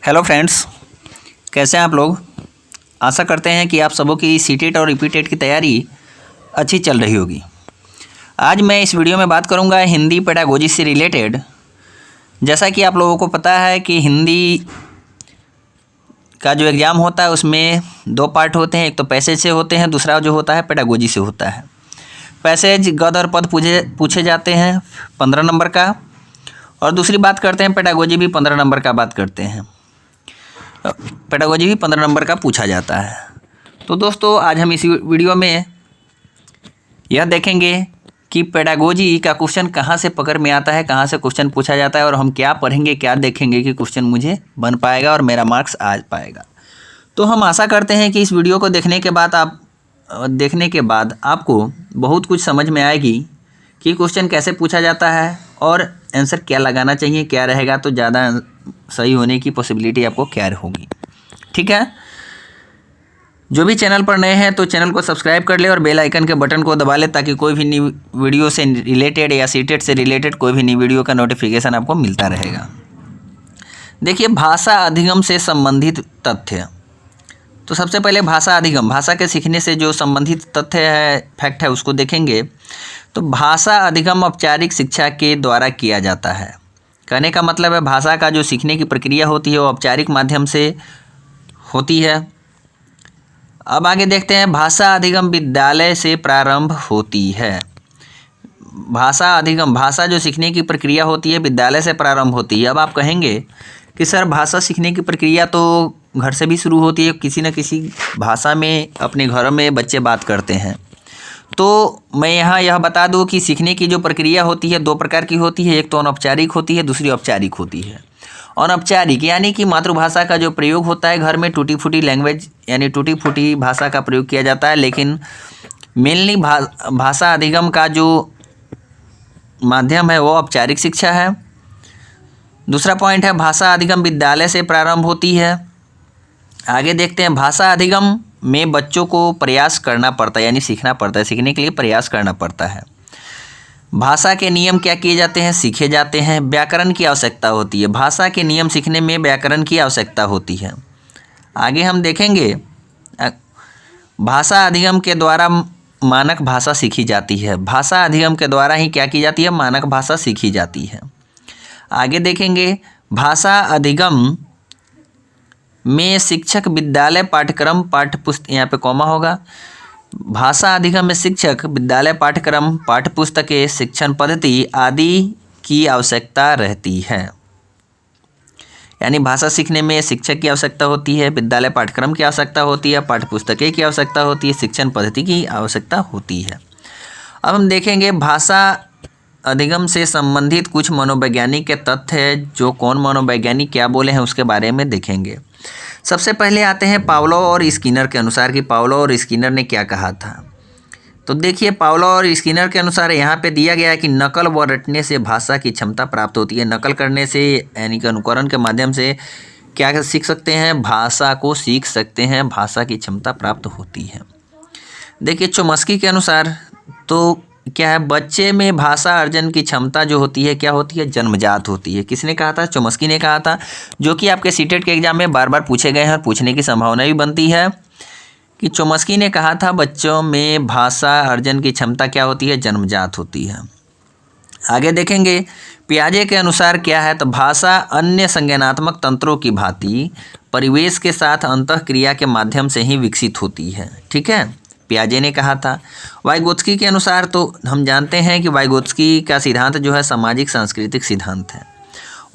Hello friends, कैसे हैं आप लोग। आशा करते हैं कि आप सबों की सीटेट और रिपीटेट की तैयारी अच्छी चल रही होगी। आज मैं इस वीडियो में बात करूंगा हिंदी पेडागोजी से रिलेटेड। जैसा कि आप लोगों को पता है कि हिंदी का जो एग्ज़ाम होता है उसमें दो पार्ट होते हैं, एक तो पैसेज से होते हैं, दूसरा जो होता है पेडागोजी से होता है। पैसेज गद्य और पद पूछे जाते हैं 15 नंबर का, और दूसरी बात करते हैं पेडागोजी भी 15 नंबर का बात करते हैं। पेडागोजी भी 15 नंबर का पूछा जाता है। तो दोस्तों, आज हम इसी वीडियो में यह देखेंगे कि पेडागोजी का क्वेश्चन कहाँ से पकड़ में आता है, कहाँ से क्वेश्चन पूछा जाता है, और हम क्या पढ़ेंगे, क्या देखेंगे कि क्वेश्चन मुझे बन पाएगा और मेरा मार्क्स आ पाएगा। तो हम आशा करते हैं कि इस वीडियो को देखने के बाद आपको बहुत कुछ समझ में आएगी कि क्वेश्चन कैसे पूछा जाता है और आंसर क्या लगाना चाहिए, क्या रहेगा तो ज़्यादा सही होने की पॉसिबिलिटी आपको क्या होगी। ठीक है, जो भी चैनल पर नए हैं तो चैनल को सब्सक्राइब कर ले और बेल आइकन के बटन को दबा ले, ताकि कोई भी नई वीडियो से रिलेटेड या सीटेट से रिलेटेड कोई भी नई वीडियो का नोटिफिकेशन आपको मिलता रहेगा। देखिए, भाषा अधिगम से संबंधित तथ्य। तो सबसे पहले भाषा अधिगम, भाषा के सीखने से जो संबंधित तथ्य है, फैक्ट है, उसको देखेंगे। तो भाषा अधिगम औपचारिक शिक्षा के द्वारा किया जाता है। कहने का मतलब है भाषा का जो सीखने की प्रक्रिया होती है वो औपचारिक माध्यम से होती है। अब आगे देखते हैं, भाषा अधिगम विद्यालय से प्रारंभ होती है। भाषा अधिगम, भाषा जो सीखने की प्रक्रिया होती है विद्यालय से प्रारंभ होती है। अब आप कहेंगे कि सर, भाषा सीखने की प्रक्रिया तो घर से भी शुरू होती है, किसी न किसी भाषा में अपने घरों में बच्चे बात करते हैं। तो मैं यहाँ यह बता दूँ कि सीखने की जो प्रक्रिया होती है दो प्रकार की होती है, एक तो अनौपचारिक होती है, दूसरी औपचारिक होती है। अनौपचारिक यानी कि मातृभाषा का जो प्रयोग होता है घर में, टूटी फूटी लैंग्वेज यानी टूटी फूटी भाषा का प्रयोग किया जाता है, लेकिन मेनली भाषा अधिगम का जो माध्यम है वो औपचारिक शिक्षा है। दूसरा पॉइंट है, भाषा अधिगम विद्यालय से प्रारंभ होती है। आगे देखते हैं, भाषा अधिगम में बच्चों को प्रयास करना पड़ता है, यानी सीखना पड़ता है, सीखने के लिए प्रयास करना पड़ता है। भाषा के नियम क्या किए जाते हैं, सीखे जाते हैं। व्याकरण की आवश्यकता होती है, भाषा के नियम सीखने में व्याकरण की आवश्यकता होती है। आगे हम देखेंगे, भाषा अधिगम के द्वारा मानक भाषा सीखी जाती है। भाषा अधिगम के द्वारा ही क्या की जाती है, मानक भाषा सीखी जाती है। आगे देखेंगे, भाषा अधिगम में शिक्षक विद्यालय पाठ्यक्रम पाठ्यपुस्तक, यहाँ पे कॉमा होगा, भाषा अधिगम में शिक्षक विद्यालय पाठ्यक्रम पाठ्यपुस्तकें शिक्षण पद्धति आदि की आवश्यकता रहती है। यानी भाषा सीखने में शिक्षक की आवश्यकता होती है, विद्यालय पाठ्यक्रम की आवश्यकता होती है, पाठ्यपुस्तकें की आवश्यकता होती है, शिक्षण पद्धति की आवश्यकता होती है। अब हम देखेंगे भाषा अधिगम से संबंधित कुछ मनोवैज्ञानिक के तथ्य है, जो कौन मनोवैज्ञानिक क्या बोले हैं उसके बारे में देखेंगे। सबसे पहले आते हैं पावलोव और स्किनर के अनुसार कि पावलोव और स्किनर ने क्या कहा था। तो देखिए, पावलोव और स्किनर के अनुसार यहाँ पे दिया गया है कि नकल व रटने से भाषा की क्षमता प्राप्त होती है। नकल करने से यानी कि अनुकरण के माध्यम से क्या सीख सकते हैं, भाषा को सीख सकते हैं, भाषा की क्षमता प्राप्त होती है। देखिए, चोम्स्की के अनुसार तो क्या है, बच्चे में भाषा अर्जन की क्षमता जो होती है क्या होती है, जन्मजात होती है। किसने कहा था, चोम्स्की ने कहा था, जो कि आपके सीटेट के एग्जाम में बार बार पूछे गए हैं और पूछने की संभावना भी बनती है कि चोम्स्की ने कहा था बच्चों में भाषा अर्जन की क्षमता क्या होती है, जन्मजात होती है। आगे देखेंगे, पियाजे के अनुसार क्या है, तो भाषा अन्य संज्ञानात्मक तंत्रों की भांति परिवेश के साथ अंतःक्रिया के माध्यम से ही विकसित होती है। ठीक है, पियाजे ने कहा था। वाइगोत्स्की के अनुसार तो हम जानते हैं कि वाइगोत्स्की का सिद्धांत जो है सामाजिक सांस्कृतिक सिद्धांत है।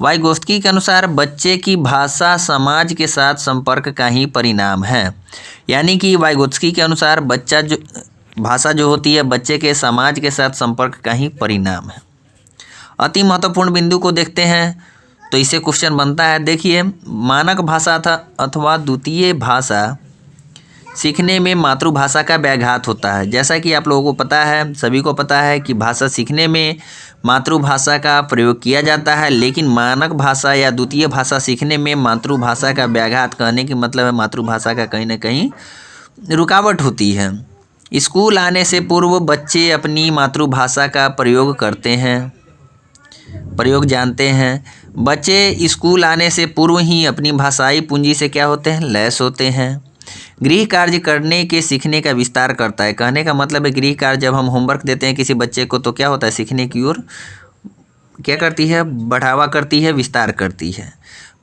वाइगोत्स्की के अनुसार बच्चे की भाषा समाज के साथ संपर्क का ही परिणाम है। यानी कि वाइगोत्स्की के अनुसार भाषा जो होती है बच्चे के समाज के साथ संपर्क का ही परिणाम है। अति महत्वपूर्ण बिंदु को देखते हैं तो इससे क्वेश्चन बनता है। देखिए, मानक भाषा अथवा द्वितीय भाषा सीखने में मातृभाषा का व्याघात होता है। जैसा कि आप लोगों को पता है, सभी को पता है कि भाषा सीखने में मातृभाषा का प्रयोग किया जाता है, लेकिन मानक भाषा या द्वितीय भाषा सीखने में मातृभाषा का व्याघात, कहने की मतलब है मातृभाषा का कहीं ना कहीं रुकावट होती है। स्कूल आने से पूर्व बच्चे अपनी मातृभाषा का प्रयोग करते हैं, प्रयोग जानते हैं। बच्चे स्कूल आने से पूर्व ही अपनी भाषाई पूंजी से क्या होते हैं, लैस होते हैं। गृह कार्य करने के सीखने का विस्तार करता है। कहने का मतलब है गृह कार्य जब हम होमवर्क देते हैं किसी बच्चे को तो क्या होता है, सीखने की ओर क्या करती है, बढ़ावा करती है, विस्तार करती है।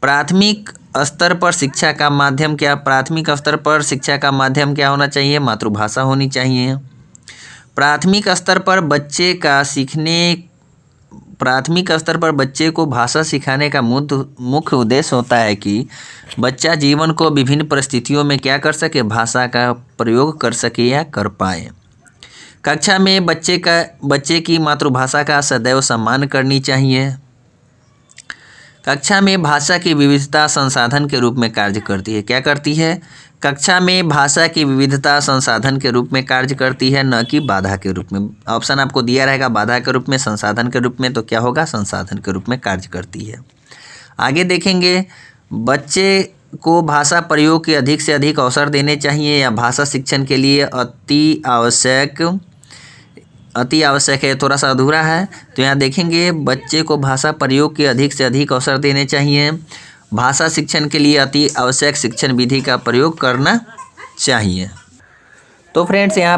प्राथमिक स्तर पर शिक्षा का माध्यम क्या, प्राथमिक स्तर पर शिक्षा का माध्यम क्या होना चाहिए, मातृभाषा होनी चाहिए। प्राथमिक स्तर पर बच्चे को भाषा सिखाने का मुख्य उद्देश्य होता है कि बच्चा जीवन को विभिन्न परिस्थितियों में क्या कर सके, भाषा का प्रयोग कर सके या कर पाए। कक्षा में बच्चे की मातृभाषा का सदैव सम्मान करनी चाहिए। कक्षा में भाषा की विविधता संसाधन के रूप में कार्य करती है। क्या करती है, कक्षा में भाषा की विविधता संसाधन के रूप में कार्य करती है, न कि बाधा के रूप में। ऑप्शन आपको दिया रहेगा बाधा के रूप में, संसाधन के रूप में, तो क्या होगा, संसाधन के रूप में कार्य करती है। आगे देखेंगे, बच्चे को भाषा प्रयोग के अधिक से अधिक अवसर देने चाहिए या भाषा शिक्षण के लिए अति आवश्यक है, थोड़ा सा अधूरा है। तो यहाँ देखेंगे बच्चे को भाषा प्रयोग के अधिक से अधिक अवसर देने चाहिए, भाषा शिक्षण के लिए अति आवश्यक शिक्षण विधि का प्रयोग करना चाहिए। तो फ्रेंड्स यहाँ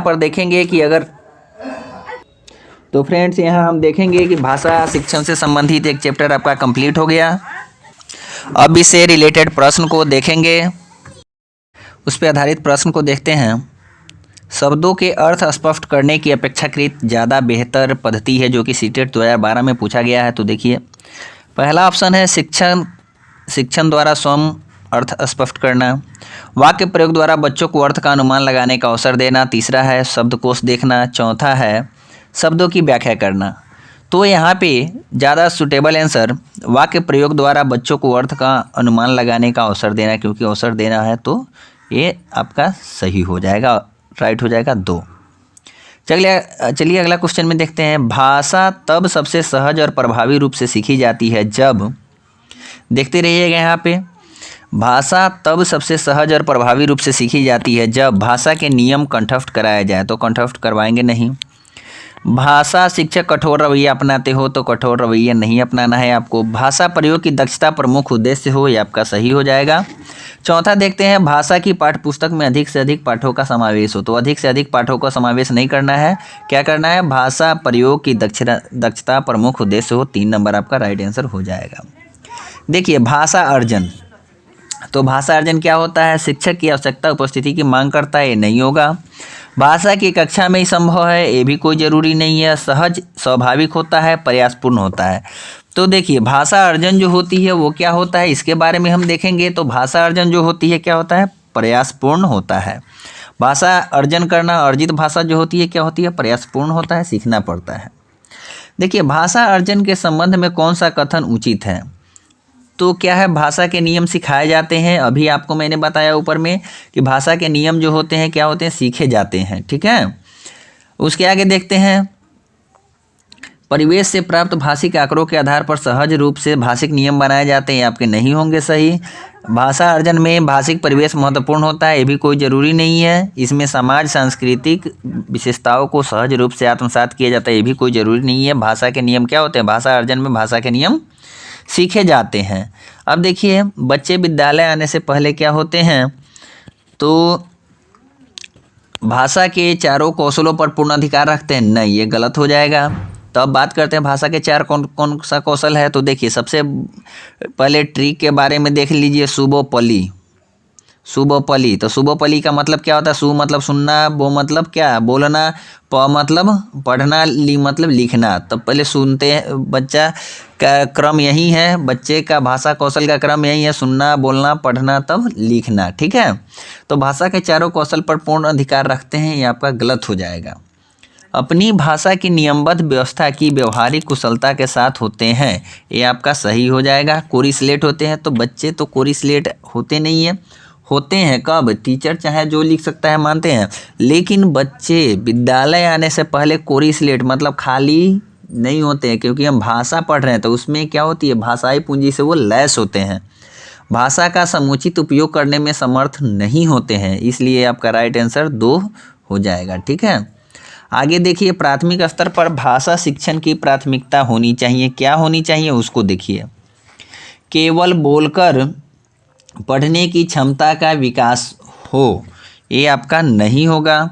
हम देखेंगे कि भाषा शिक्षण से संबंधित एक चैप्टर आपका कंप्लीट हो गया। अब इससे रिलेटेड प्रश्न को देखेंगे, उस पर आधारित प्रश्न को देखते हैं। शब्दों के अर्थ स्पष्ट करने की अपेक्षाकृत ज़्यादा बेहतर पद्धति है जो कि सीटेट 2012 में पूछा गया है। तो देखिए, पहला ऑप्शन है शिक्षण द्वारा स्वयं अर्थ स्पष्ट करना, वाक्य प्रयोग द्वारा बच्चों को अर्थ का अनुमान लगाने का अवसर देना, तीसरा है शब्दकोश देखना, चौथा है शब्दों की व्याख्या करना। तो यहाँ पे ज़्यादा सूटेबल आंसर वाक्य प्रयोग द्वारा बच्चों को अर्थ का अनुमान लगाने का अवसर देना, क्योंकि अवसर देना है तो ये आपका सही हो जाएगा, राइट हो जाएगा 2। चलिए अगला क्वेश्चन में देखते हैं। भाषा तब सबसे सहज और प्रभावी रूप से सीखी जाती है जब, देखते रहिएगा यहाँ पे, भाषा तब सबसे सहज और प्रभावी रूप से सीखी जाती है जब भाषा के नियम कंठस्थ कराया जाए। तो कंठस्थ करवाएंगे नहीं। भाषा शिक्षक कठोर रवैया अपनाते हो तो कठोर रवैया नहीं अपनाना है आपको। भाषा प्रयोग की दक्षता प्रमुख उद्देश्य हो, ये आपका सही हो जाएगा। चौथा देखते हैं, भाषा की पाठ्य पुस्तक में अधिक से अधिक पाठों का समावेश हो। तो अधिक से अधिक पाठों का समावेश नहीं करना है, क्या करना है, भाषा प्रयोग की दक्षता प्रमुख उद्देश्य हो। 3 नंबर आपका राइट आंसर हो जाएगा। देखिए, भाषा अर्जन, तो भाषा अर्जन क्या होता है, शिक्षक की आवश्यकता उपस्थिति की मांग करता है, ये नहीं होगा। भाषा की कक्षा में ही संभव है, ये भी कोई ज़रूरी नहीं है। सहज स्वाभाविक होता है, प्रयासपूर्ण होता है। तो देखिए, भाषा अर्जन जो होती है वो क्या होता है, इसके बारे में हम देखेंगे। तो भाषा अर्जन जो होती है क्या होता है, प्रयासपूर्ण होता है। भाषा अर्जन करना, अर्जित भाषा जो होती है क्या होती है, प्रयासपूर्ण होता है, सीखना पड़ता है। देखिए, भाषा अर्जन के संबंध में कौन सा कथन उचित है, तो क्या है, भाषा के नियम सिखाए जाते हैं। अभी आपको मैंने बताया ऊपर में कि भाषा के नियम जो होते हैं क्या होते हैं, सीखे जाते हैं, ठीक है। उसके आगे देखते हैं, परिवेश से प्राप्त भाषिक आंकड़ों के आधार पर सहज रूप से भाषिक नियम बनाए जाते हैं, आपके नहीं होंगे सही। भाषा अर्जन में भाषिक परिवेश महत्वपूर्ण होता है, ये भी कोई ज़रूरी नहीं है। इसमें समाज सांस्कृतिक विशेषताओं को सहज रूप से आत्मसात किया जाता है, ये भी कोई ज़रूरी नहीं है। भाषा के नियम क्या होते हैं, भाषा अर्जन में भाषा के नियम सीखे जाते हैं। अब देखिए, बच्चे विद्यालय आने से पहले क्या होते हैं, तो भाषा के चारों कौशलों पर पूर्ण अधिकार रखते हैं, नहीं, ये गलत हो जाएगा। तो अब बात करते हैं भाषा के 4 कौन सा कौशल है। तो देखिए, सबसे पहले ट्रिक के बारे में देख लीजिए, शुभोपली। तो शुभोपली का मतलब क्या होता है, सु मतलब सुनना, बो मतलब क्या, बोलना, प मतलब पढ़ना, ली मतलब लिखना। तब पहले सुनते हैं, बच्चा का क्रम यही है, बच्चे का भाषा कौशल का क्रम यही है, सुनना, बोलना, पढ़ना, तब लिखना, ठीक है। तो भाषा के चारों कौशल पर पूर्ण अधिकार रखते हैं, ये आपका गलत हो जाएगा। अपनी भाषा की नियमबद्ध व्यवस्था की व्यवहारिक कुशलता के साथ होते हैं, ये आपका सही हो जाएगा। कोरिलेट होते हैं, तो बच्चे तो कोरिलेट होते नहीं है, होते हैं कब, टीचर चाहे जो लिख सकता है मानते हैं, लेकिन बच्चे विद्यालय आने से पहले कोरिलेट मतलब खाली नहीं होते हैं, क्योंकि हम भाषा पढ़ रहे हैं तो उसमें क्या होती है, भाषाई पूंजी से वो लैस होते हैं, भाषा का समुचित उपयोग करने में समर्थ नहीं होते हैं, इसलिए आपका राइट आंसर 2 हो जाएगा, ठीक है। आगे देखिए, प्राथमिक स्तर पर भाषा शिक्षण की प्राथमिकता होनी चाहिए, क्या होनी चाहिए उसको देखिए। केवल बोलकर पढ़ने की क्षमता का विकास हो, ये आपका नहीं होगा।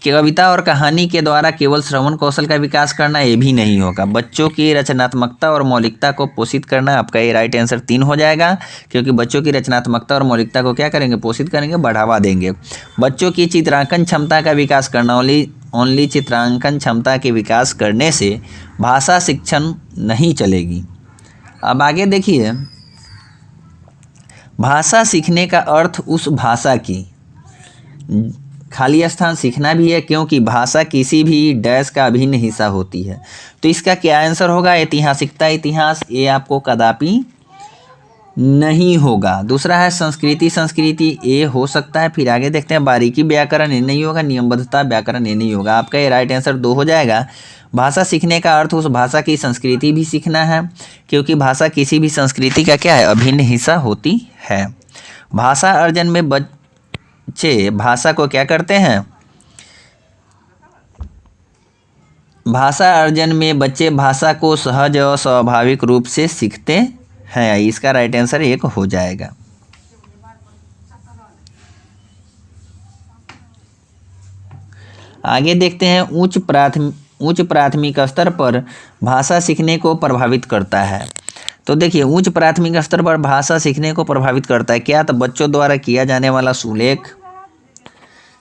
कविता और कहानी के द्वारा केवल श्रवण कौशल का विकास करना, ये भी नहीं होगा। बच्चों की रचनात्मकता और मौलिकता को पोषित करना, आपका ये राइट आंसर 3 हो जाएगा, क्योंकि बच्चों की रचनात्मकता और मौलिकता को क्या करेंगे, पोषित करेंगे, बढ़ावा देंगे। बच्चों की चित्रांकन क्षमता का विकास करना, ओनली चित्रांकन क्षमता के विकास करने से भाषा शिक्षण नहीं चलेगी। अब आगे देखिए, भाषा सीखने का अर्थ उस भाषा की, खाली स्थान सीखना भी है, क्योंकि भाषा किसी भी डैश का अभिन्न हिस्सा होती है। तो इसका क्या आंसर होगा, ऐतिहासिकता, इतिहास, ये आपको कदापि नहीं होगा। दूसरा है संस्कृति, संस्कृति ये हो सकता है। फिर आगे देखते हैं, बारीकी व्याकरण ये नहीं होगा, नियमबद्धता व्याकरण ये नहीं होगा। आपका ये राइट आंसर 2 हो जाएगा। भाषा सीखने का अर्थ उस भाषा की संस्कृति भी सीखना है, क्योंकि भाषा किसी भी संस्कृति का क्या है, अभिन्न हिस्सा होती है। भाषा अर्जन में बच्चे भाषा को क्या करते हैं, भाषा अर्जन में बच्चे भाषा को सहज और स्वाभाविक रूप से सीखते हैं। इसका राइट आंसर 1 हो जाएगा। आगे देखते हैं, उच्च प्राथमिक स्तर पर भाषा सीखने को प्रभावित करता है। तो देखिए, उच्च प्राथमिक स्तर पर भाषा सीखने को प्रभावित करता है क्या, तो बच्चों द्वारा किया जाने वाला सुलेख,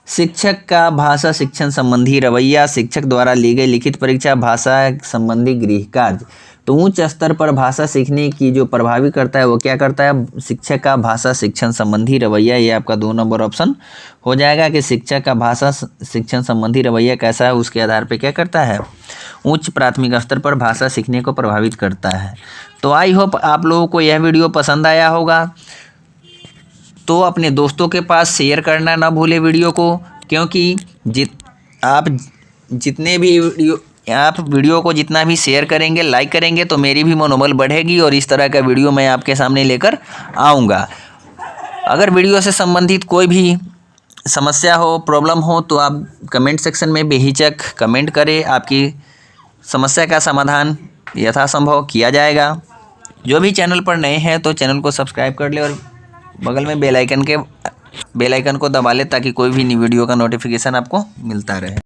शिक्षक का भाषा शिक्षण संबंधी रवैया, शिक्षक द्वारा ली गई लिखित परीक्षा, भाषा संबंधी गृह कार्य। तो उच्च स्तर पर भाषा सीखने की जो प्रभावित करता है वो क्या करता है, शिक्षक का भाषा शिक्षण संबंधी रवैया। ये आपका 2 नंबर ऑप्शन हो जाएगा कि शिक्षक का भाषा शिक्षण संबंधी रवैया कैसा है, उसके आधार पर क्या करता है, उच्च प्राथमिक स्तर पर भाषा सीखने को प्रभावित करता है। तो आई होप आप लोगों को यह वीडियो पसंद आया होगा। तो अपने दोस्तों के पास शेयर करना ना भूले वीडियो को, क्योंकि आप वीडियो को जितना भी शेयर करेंगे, लाइक करेंगे, तो मेरी भी मनोबल बढ़ेगी और इस तरह का वीडियो मैं आपके सामने लेकर आऊँगा। अगर वीडियो से संबंधित कोई भी समस्या हो, प्रॉब्लम हो, तो आप कमेंट सेक्शन में बेहिचक कमेंट करें। आपकी समस्या का समाधान यथासंभव किया जाएगा। जो भी चैनल पर नए हैं तो चैनल को सब्सक्राइब कर ले और बगल में बेल आइकन को दबा ले, ताकि कोई भी नई वीडियो का नोटिफिकेशन आपको मिलता रहे।